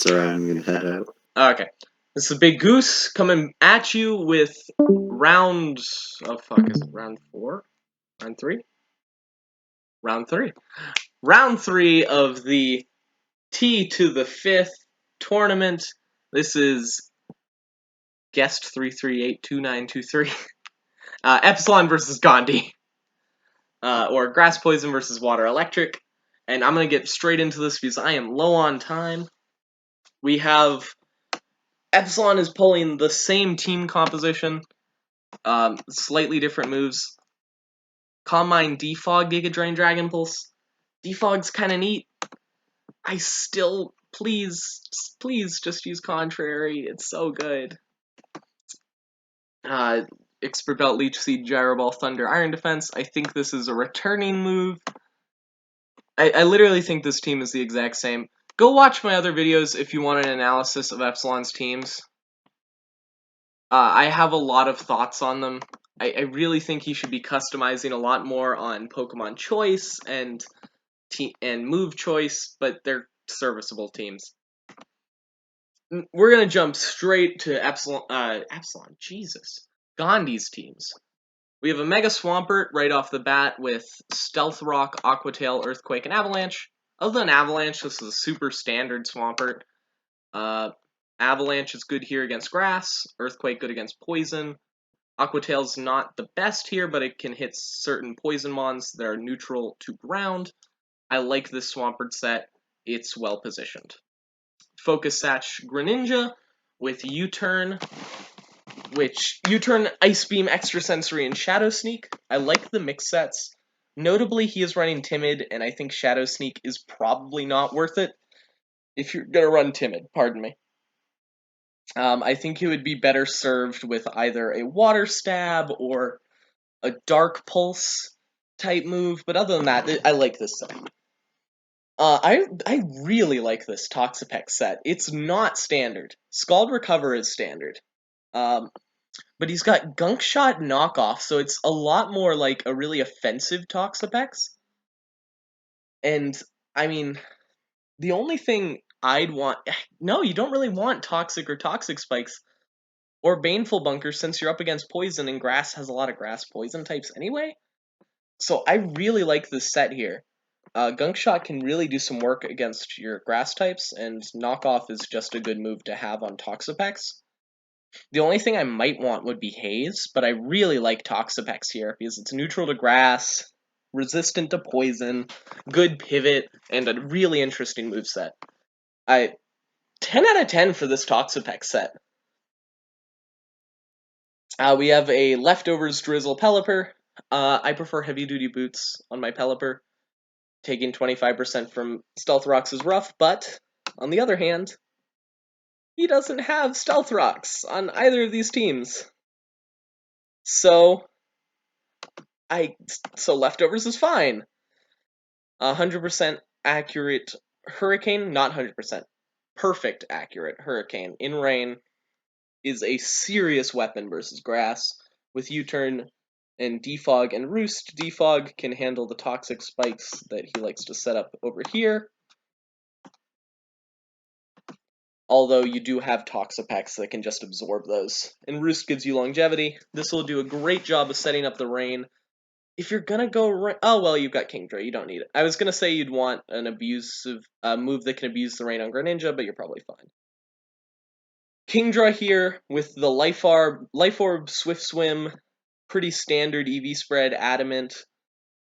It's alright, I'm gonna head out. Okay. This is Big Goose coming at you with round... Oh, fuck, is it round 4? Round 3? Round 3. Round 3 of the T to the 5th tournament. This is guest 3382923. Epsilon versus Gandhi. Or Grass Poison versus Water Electric. And I'm going to get straight into this because I am low on time. We have... Epsilon is pulling the same team composition. Slightly different moves. Calm Mind, Defog, Giga Drain, Dragon Pulse. Defog's kind of neat. I still, please just use Contrary. It's so good. Expert Belt, Leech Seed, Gyro Ball, Thunder, Iron Defense. I think this is a returning move. I literally think this team is the exact same. Go watch my other videos if you want an analysis of Epsilon's teams. I have a lot of thoughts on them. I really think he should be customizing a lot more on Pokemon choice and move choice, but they're serviceable teams. We're gonna jump straight to Gandhi's teams. We have a Mega Swampert right off the bat with Stealth Rock, Aqua Tail, Earthquake, and Avalanche. Other than Avalanche, this is a super standard Swampert. Avalanche is good here against Grass, Earthquake good against Poison. Aqua Tail's not the best here, but it can hit certain Poison Mons that are neutral to ground. I like this Swampert set. It's well positioned. Focus Satch Greninja with U-Turn, which U-Turn, Ice Beam, Extrasensory, and Shadow Sneak. I like the mix sets. Notably, he is running Timid, and I think Shadow Sneak is probably not worth it if you're gonna run Timid, pardon me. I think he would be better served with either a Water Stab or a Dark Pulse type move, but other than that, I like this set. I really like this Toxapex set. It's not standard. Scald Recover is standard. But he's got Gunk Shot Knockoff, so it's a lot more like a really offensive Toxapex. And, I mean, the only thing I'd want... No, you don't really want Toxic or Toxic Spikes or Baneful Bunker since you're up against Poison, and Grass has a lot of Grass Poison types anyway. So I really like this set here. Gunk Shot can really do some work against your Grass types, and Knockoff is just a good move to have on Toxapex. The only thing I might want would be Haze, but I really like Toxapex here because it's neutral to Grass, resistant to Poison, good pivot, and a really interesting moveset. 10 out of 10 for this Toxapex set. We have a Leftovers Drizzle Pelipper. I prefer Heavy Duty Boots on my Pelipper. Taking 25% from Stealth Rocks is rough, but on the other hand, he doesn't have Stealth Rocks on either of these teams. So Leftovers is fine. 100% accurate Hurricane, not 100%. Perfect accurate Hurricane in rain is a serious weapon versus Grass. With U-Turn and Defog and Roost, Defog can handle the toxic spikes that he likes to set up over here. Although you do have Toxapex that can just absorb those. And Roost gives you longevity. This will do a great job of setting up the rain. If you're gonna go oh well, you've got Kingdra, you don't need it. I was gonna say you'd want an abusive move that can abuse the rain on Greninja, but you're probably fine. Kingdra here with the Life Orb, Swift Swim, pretty standard EV spread, Adamant,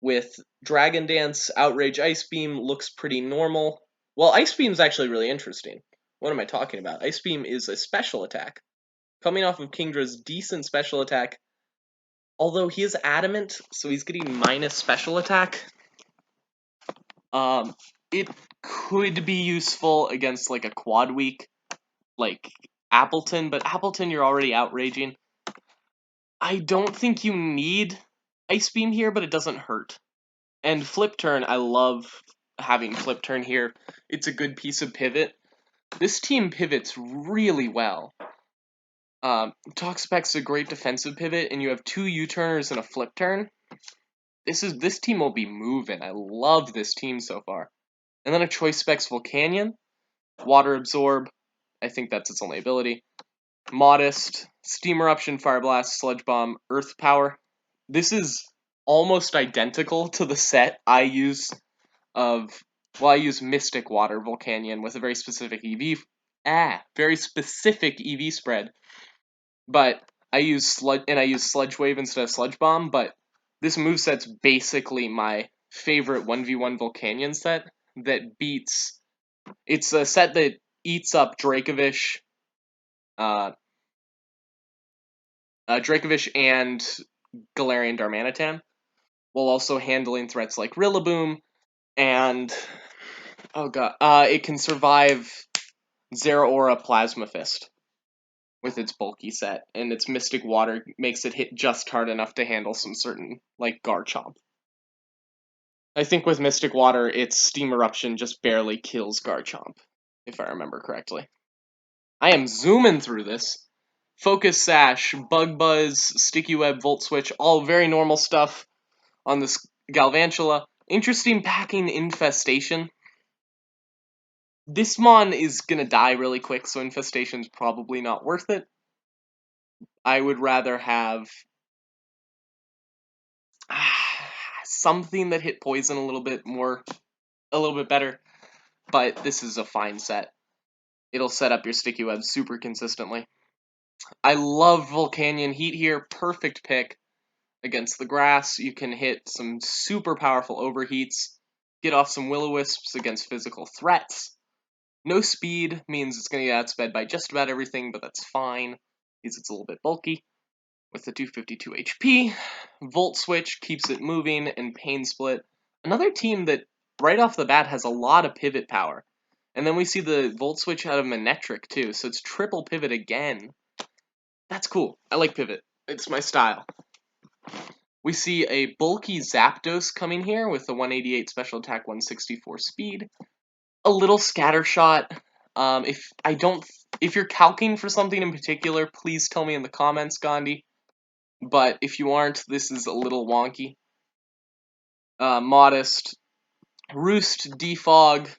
with Dragon Dance, Outrage, Ice Beam, looks pretty normal. Well, Ice Beam's actually really interesting. What am I talking about? Ice Beam is a special attack. Coming off of Kingdra's decent special attack, although he is Adamant, so he's getting minus special attack. It could be useful against like a quad weak, like Appleton, but Appleton you're already outraging. I don't think you need Ice Beam here, but it doesn't hurt. And Flip Turn, I love having Flip Turn here. It's a good piece of pivot. This team pivots really well. Toxapex is a great defensive pivot, and you have 2 U-turners and a Flip Turn. This team will be moving. I love this team so far. And then a Choice Specs Volcanion. Water Absorb, I think that's its only ability. Modest, Steam Eruption, Fire Blast, Sludge Bomb, Earth Power. This is almost identical to the set I use I use Mystic Water Volcanion with a very specific EV spread, but I use Sludge Wave instead of Sludge Bomb, but this moveset's basically my favorite 1v1 Volcanion set that beats. It's a set that eats up uh, Dracovish and Galarian Darmanitan, while also handling threats like Rillaboom and it can survive Zeraora Plasma Fist with its bulky set, and its Mystic Water makes it hit just hard enough to handle some certain, like Garchomp. I think with Mystic Water, its Steam Eruption just barely kills Garchomp, if I remember correctly. I am zooming through this. Focus Sash, Bug Buzz, Sticky Web, Volt Switch, all very normal stuff on this Galvantula. Interesting packing Infestation. This Mon is gonna die really quick, so Infestation's probably not worth it. I would rather have something that hit poison a little bit better, but this is a fine set. It'll set up your Sticky Web super consistently. I love Volcanion Heat here, perfect pick against the grass. You can hit some super powerful overheats, get off some Will-O-Wisps against physical threats. No speed means it's going to get outsped by just about everything, but that's fine, because it's a little bit bulky. With the 252 HP, Volt Switch keeps it moving, and Pain Split. Another team that, right off the bat, has a lot of pivot power. And then we see the Volt Switch out of Manectric, too, so it's triple pivot again. That's cool. I like pivot. It's my style. We see a bulky Zapdos coming here with the 188 special attack, 164 speed. A little Scattershot. If you're calcing for something in particular, please tell me in the comments, Gandhi. But if you aren't, this is a little wonky. Modest. Roost, Defog.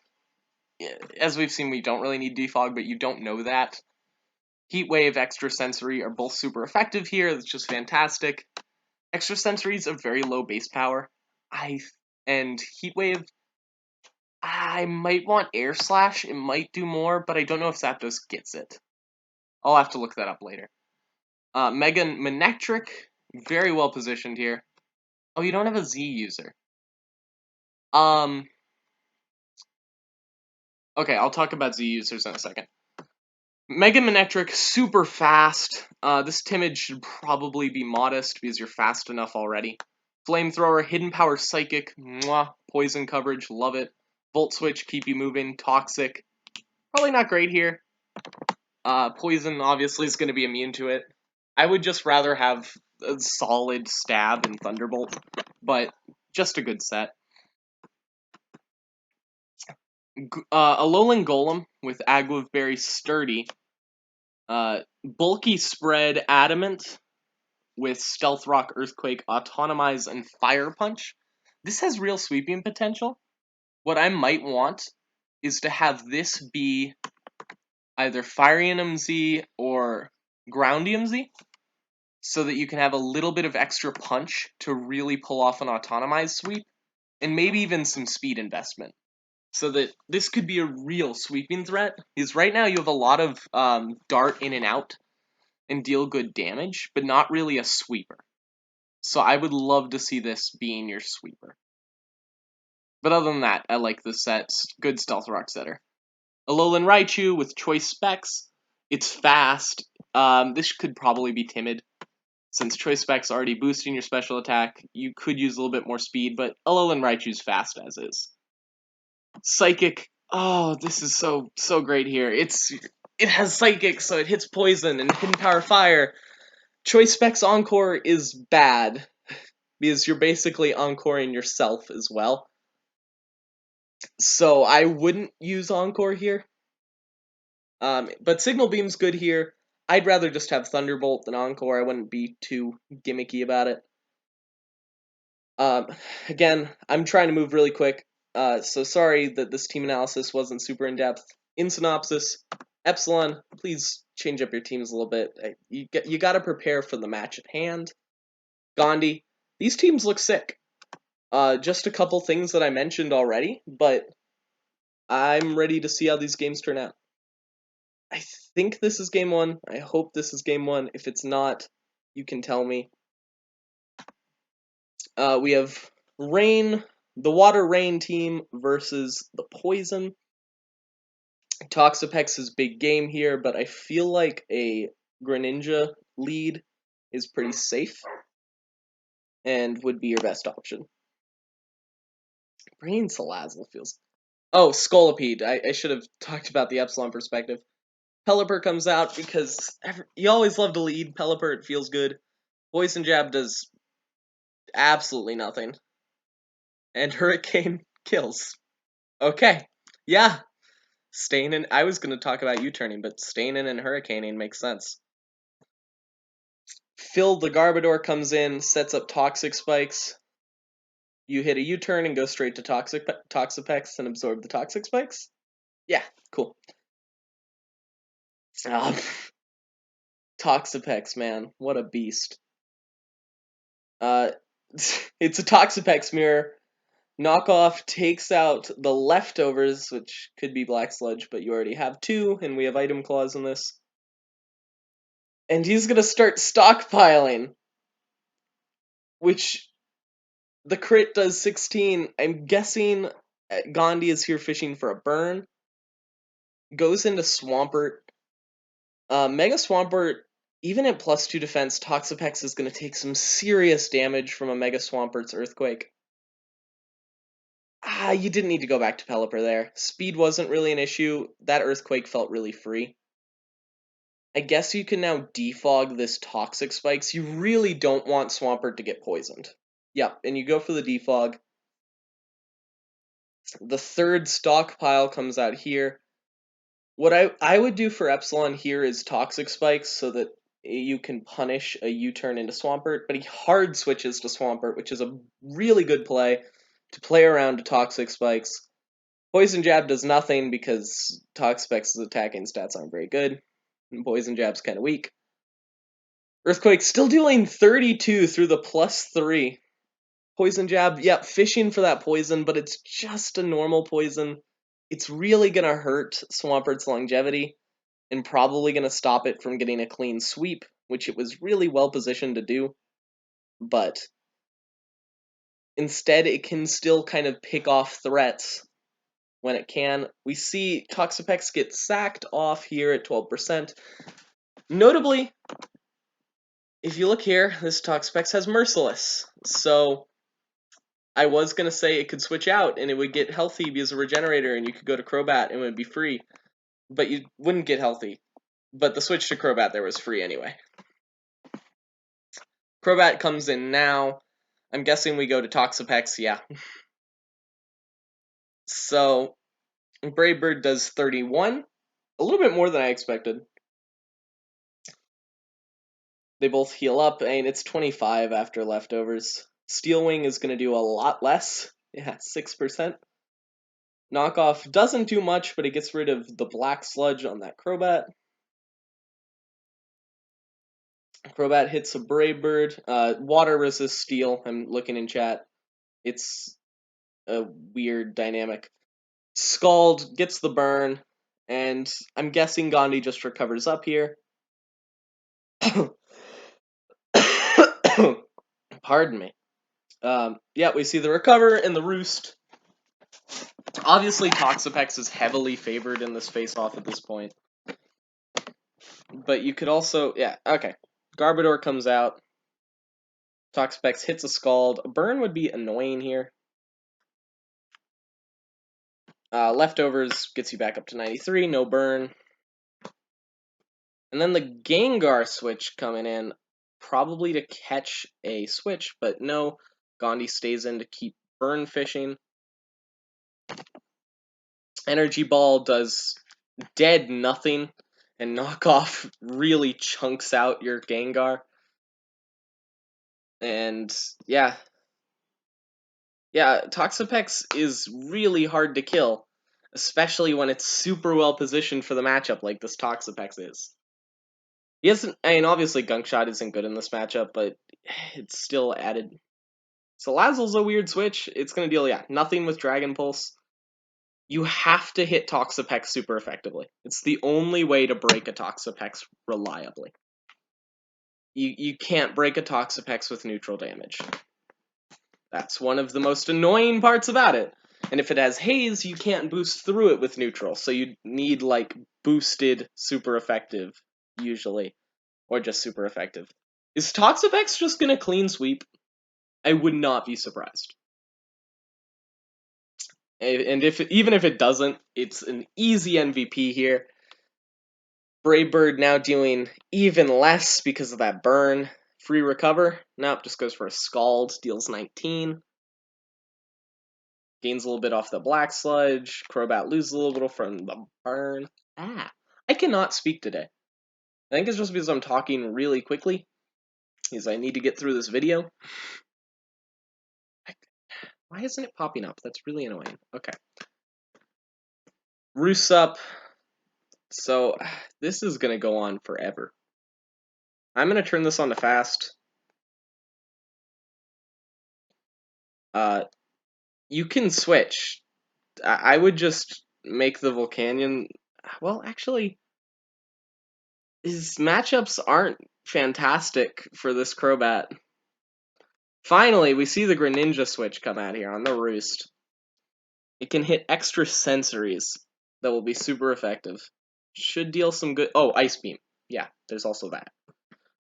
As we've seen, we don't really need Defog, but you don't know that. Heat Wave, Extra Sensory are both super effective here. That's just fantastic. Extra Sensory is a very low base power. And Heat Wave, I might want Air Slash. It might do more, but I don't know if Zapdos gets it. I'll have to look that up later. Mega Manectric, very well positioned here. Oh, you don't have a Z user. Okay, I'll talk about Z users in a second. Mega Manectric, super fast. This Timid should probably be modest because you're fast enough already. Flamethrower, Hidden Power Psychic, mwah, poison coverage, love it. Volt Switch, keep you moving, Toxic. Probably not great here. Poison obviously is going to be immune to it. I would just rather have a solid Stab and Thunderbolt, but just a good set. Alolan Golem with Aglev Berry Sturdy. Bulky Spread Adamant with Stealth Rock, Earthquake, Autonomize, and Fire Punch. This has real sweeping potential. What I might want is to have this be either Firium Z or Groundium Z, so that you can have a little bit of extra punch to really pull off an Autonomize sweep, and maybe even some speed investment. So that this could be a real sweeping threat, because right now you have a lot of dart in and out and deal good damage, but not really a sweeper. So I would love to see this being your sweeper. But other than that, I like this set. Good Stealth Rock setter. Alolan Raichu with Choice Specs. It's fast. This could probably be Timid. Since Choice Specs already boosting your special attack, you could use a little bit more speed, but Alolan Raichu's fast as is. Psychic. Oh, this is so great here. It has Psychic, so it hits Poison and Hidden Power Fire. Choice Specs Encore is bad, because you're basically encoring yourself as well. So I wouldn't use Encore here. But Signal Beam's good here. I'd rather just have Thunderbolt than Encore. I wouldn't be too gimmicky about it. Again, I'm trying to move really quick, so sorry that this team analysis wasn't super in-depth. In synopsis, Epsilon, please change up your teams a little bit. You got to prepare for the match at hand. Gandhi, these teams look sick. Just a couple things that I mentioned already, but I'm ready to see how these games turn out. I think this is game one. I hope this is game one. If it's not, you can tell me. We have Rain, the Water Rain team versus the Poison. Toxapex's big game here, but I feel like a Greninja lead is pretty safe and would be your best option. Brain Salazzle feels... Oh, Scolipede. I should have talked about the Epsilon perspective. Pelipper comes out because you always love to lead. Pelipper, it feels good. Poison Jab does absolutely nothing. And Hurricane kills. Okay. Yeah. Stainin. I was going to talk about U-turning, but Stainin and Hurricaning makes sense. Phil the Garbodor comes in, sets up Toxic Spikes. You hit a U-turn and go straight to Toxapex and absorb the Toxic Spikes? Yeah, cool. Toxapex, man. What a beast. It's a Toxapex mirror. Knockoff takes out the leftovers, which could be Black Sludge, but you already have two, and we have item clause in this. And he's gonna start stockpiling, which the crit does 16. I'm guessing Gandhi is here fishing for a burn. Goes into Swampert. Mega Swampert, even at +2 defense, Toxapex is going to take some serious damage from a Mega Swampert's Earthquake. You didn't need to go back to Pelipper there. Speed wasn't really an issue. That Earthquake felt really free. I guess you can now defog this Toxic Spikes. You really don't want Swampert to get poisoned. Yep, and you go for the defog. The third stockpile comes out here. What I would do for Epsilon here is Toxic Spikes so that you can punish a U-turn into Swampert, but he hard switches to Swampert, which is a really good play to play around to Toxic Spikes. Poison Jab does nothing because Toxapex's attacking stats aren't very good, and Poison Jab's kind of weak. Earthquake still dealing 32 through the +3. Poison Jab, yep, fishing for that poison, but it's just a normal poison. It's really going to hurt Swampert's longevity and probably going to stop it from getting a clean sweep, which it was really well positioned to do. But instead, it can still kind of pick off threats when it can. We see Toxapex get sacked off here at 12%. Notably, if you look here, this Toxapex has Merciless. So I was going to say it could switch out and it would get healthy because of Regenerator and you could go to Crobat and it would be free. But you wouldn't get healthy. But the switch to Crobat there was free anyway. Crobat comes in now. I'm guessing we go to Toxapex, yeah. So, Brave Bird does 31. A little bit more than I expected. They both heal up, and it's 25 after leftovers. Steel Wing is going to do a lot less. Yeah, 6%. Knockoff doesn't do much, but it gets rid of the Black Sludge on that Crobat. Crobat hits a Brave Bird. Water resists Steel. I'm looking in chat. It's a weird dynamic. Scald gets the burn, and I'm guessing Gandhi just recovers up here. Pardon me. Yeah, we see the recover and the roost. Obviously, Toxapex is heavily favored in this face-off at this point. But you could also... Yeah, okay. Garbodor comes out. Toxapex hits a Scald. A burn would be annoying here. Leftovers gets you back up to 93. No burn. And then the Gengar switch coming in. Probably to catch a switch, but no. Gandhi stays in to keep burn fishing. Energy Ball does dead nothing, and Knockoff really chunks out your Gengar. And yeah, Toxapex is really hard to kill. especially when it's super well positioned for the matchup like this Toxapex is. He hasn't, I mean, obviously Gunk Shot isn't good in this matchup, but it's still added. Salazzle's a weird switch. It's going to deal, yeah, nothing with Dragon Pulse. You have to hit Toxapex super effectively. It's the only way to break a Toxapex reliably. You can't break a Toxapex with neutral damage. That's one of the most annoying parts about it. And if it has haze, you can't boost through it with neutral, so you need, like, boosted super effective, usually. Or just super effective. Is Toxapex just gonna clean sweep? I would not be surprised. And even if it doesn't, it's an easy MVP here. Brave Bird now doing even less because of that burn. Free recover. Nope, just goes for a Scald, deals 19. Gains a little bit off the Black Sludge. Crobat loses a little from the burn. I cannot speak today. I think it's just because I'm talking really quickly, because I need to get through this video. Why isn't it popping up? That's really annoying. Okay. Roost up. So, this is going to go on forever. I'm going to turn this on to fast. You can switch. I would just make the Volcanion... Well, actually, his matchups aren't fantastic for this Crobat. Finally, we see the Greninja switch come out here on the Roost. It can hit extra sensories that will be super effective. Should deal some good... Oh, Ice Beam. Yeah, there's also that.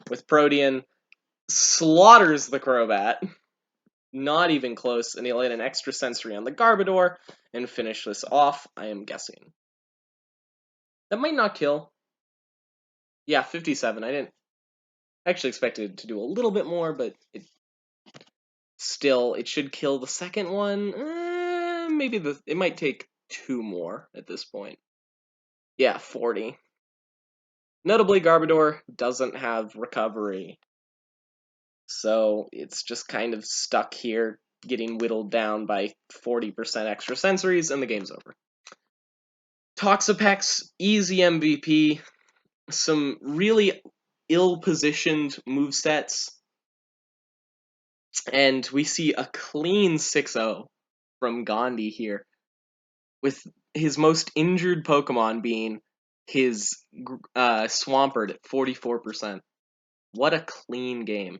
With Protean, slaughters the Crobat. Not even close, and he'll hit an extra sensory on the Garbodor and finish this off, I am guessing. That might not kill. Yeah, 57. I didn't actually expect it to do a little bit more, but it should kill the second one. Maybe it might take 2 more at this point. Yeah, 40. Notably, Garbodor doesn't have recovery, so it's just kind of stuck here, getting whittled down by 40% extra sensories, and the game's over. Toxapex, easy MVP. Some really ill-positioned movesets. And we see a clean 6-0 from Gandhi here, with his most injured Pokemon being his Swampert at 44%. What a clean game.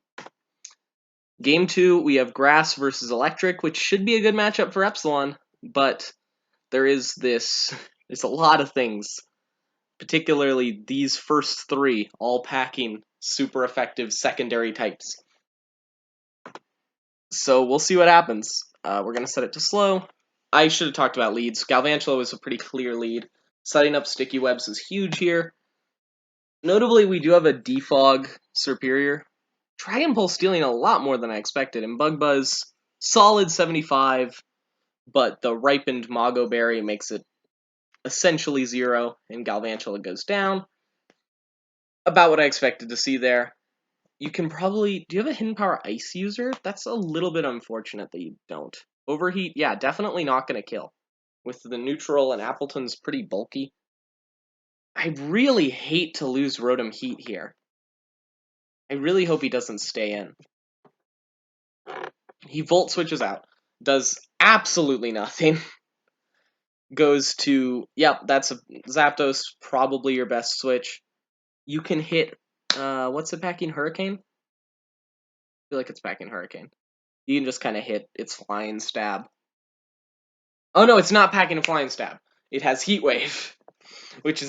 Game 2, we have Grass versus Electric, which should be a good matchup for Epsilon, but there's a lot of things, particularly these first 3, all packing super effective secondary types. So we'll see what happens. We're going to set it to slow. I should have talked about leads. Galvantula was a pretty clear lead. Setting up Sticky Webs is huge here. Notably, we do have a Defog superior. Dragon Pulse dealing a lot more than I expected, and Bug Buzz, solid 75, but the ripened Mago Berry makes it essentially 0, and Galvantula goes down. About what I expected to see there. You can probably... Do you have a Hidden Power Ice user? That's a little bit unfortunate that you don't. Overheat, yeah, definitely not going to kill. With the neutral and Appleton's pretty bulky. I really hate to lose Rotom Heat here. I really hope he doesn't stay in. He Volt switches out. Does absolutely nothing. Goes to... Yep, that's a Zapdos, probably your best switch. You can hit... what's it packing? Hurricane? I feel like it's packing Hurricane. You can just kind of hit its Flying Stab. Oh no, it's not packing a Flying Stab. It has Heat Wave, which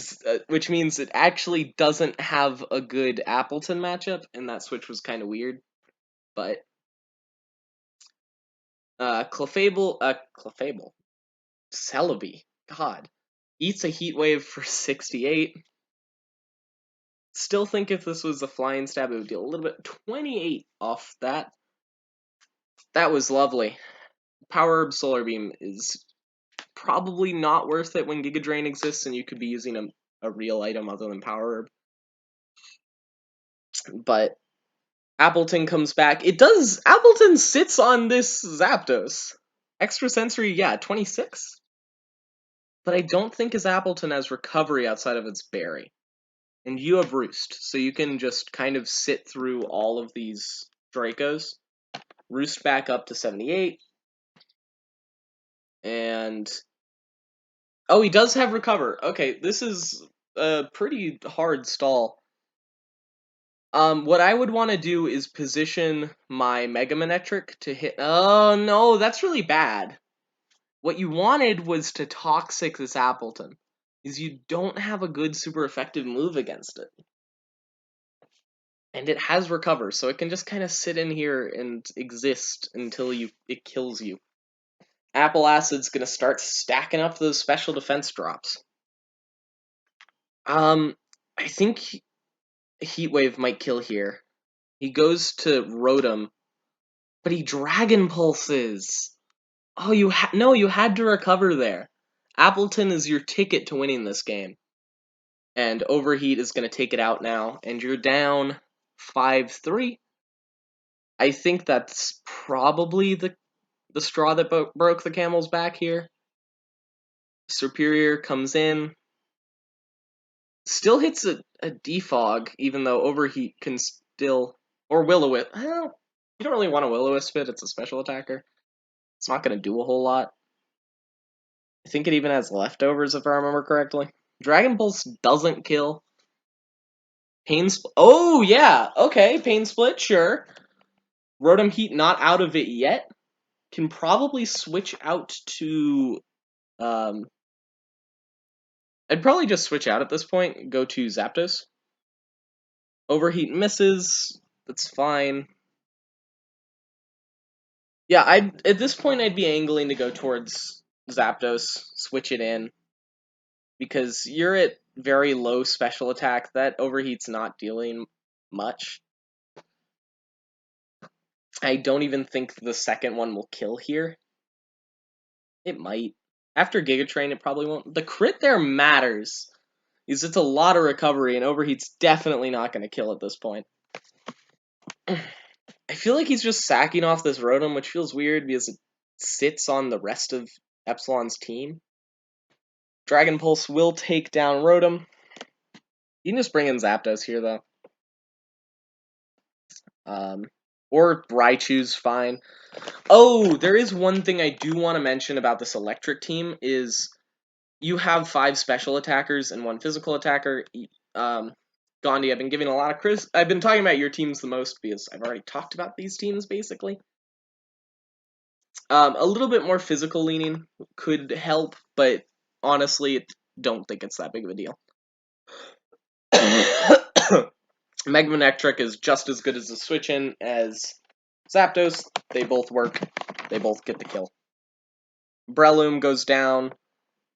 means it actually doesn't have a good Appleton matchup, and that switch was kind of weird. But Clefable, Celebi, God, eats a Heat Wave for 68. Still think if this was a Flying Stab, it would deal a little bit. 28 off that. That was lovely. Power Herb Solar Beam is probably not worth it when Giga Drain exists and you could be using a real item other than Power Herb. But Appleton comes back. Appleton sits on this Zapdos. Extrasensory, yeah, 26? But I don't think his Appleton has recovery outside of its berry. And you have Roost, so you can just kind of sit through all of these Dracos. Roost back up to 78. And... oh, he does have recover. Okay, this is a pretty hard stall. What I would want to do is position my Mega Manectric to hit... oh, no, that's really bad. What you wanted was to Toxic this Appleton, is you don't have a good super effective move against it. And it has recover, so it can just kind of sit in here and exist until it kills you. Apple Acid's gonna start stacking up those special defense drops. I think Heatwave might kill here. He goes to Rotom, but he Dragon Pulses. Oh, you had to recover there. Appleton is your ticket to winning this game. And Overheat is going to take it out now, and you're down 5-3. I think that's probably the straw that broke the camel's back here. Superior comes in. Still hits a defog, even though Overheat can still... or Will-O-Wisp. Well, you don't really want a Will-O-Wisp it, it's a special attacker. It's not going to do a whole lot. I think it even has leftovers, if I remember correctly. Dragon Pulse doesn't kill. Pain Split. Oh, yeah. Okay, Pain Split, sure. Rotom Heat not out of it yet. Can probably switch out to... I'd probably just switch out at this point. Go to Zapdos. Overheat misses. That's fine. Yeah, at this point I'd be angling to go towards Zapdos. Switch it in. Because you're at very low special attack. That Overheat's not dealing much. I don't even think the second one will kill here. It might. After Giga Train, it probably won't. The crit there matters. Because it's a lot of recovery, and Overheat's definitely not going to kill at this point. I feel like he's just sacking off this Rotom, which feels weird because it sits on the rest of Epsilon's team. Dragon Pulse will take down Rotom. You can just bring in Zapdos here, though. Or Raichu's fine. Oh, there is one thing I do want to mention about this electric team is you have 5 special attackers and 1 physical attacker. Gandhi, I've been giving a lot of I've been talking about your teams the most because I've already talked about these teams, basically. A little bit more physical leaning could help, but honestly, don't think it's that big of a deal. Mega Manectric is just as good as a switch-in as Zapdos. They both work. They both get the kill. Breloom goes down.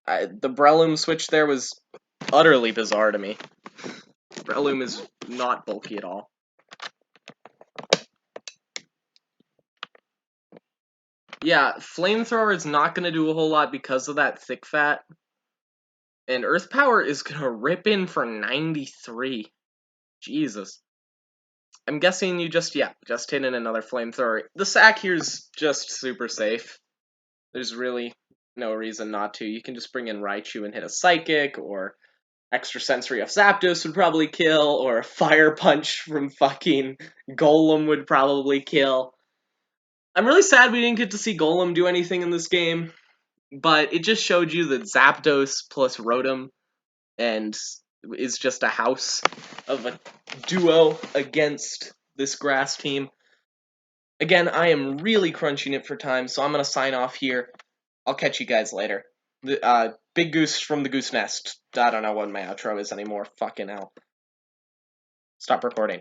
The Breloom switch there was utterly bizarre to me. Breloom is not bulky at all. Yeah, Flamethrower is not going to do a whole lot because of that thick fat. And Earth Power is going to rip in for 93. Jesus. I'm guessing you just hit in another Flamethrower. The sack here is just super safe. There's really no reason not to. You can just bring in Raichu and hit a Psychic, or Extra Sensory of Zapdos would probably kill, or a Fire Punch from fucking Golem would probably kill. I'm really sad we didn't get to see Golem do anything in this game, but it just showed you that Zapdos plus Rotom and is just a house of a duo against this grass team. Again, I am really crunching it for time, so I'm going to sign off here. I'll catch you guys later. Big Goose from the Goose Nest. I don't know what my outro is anymore. Fucking hell. Stop recording.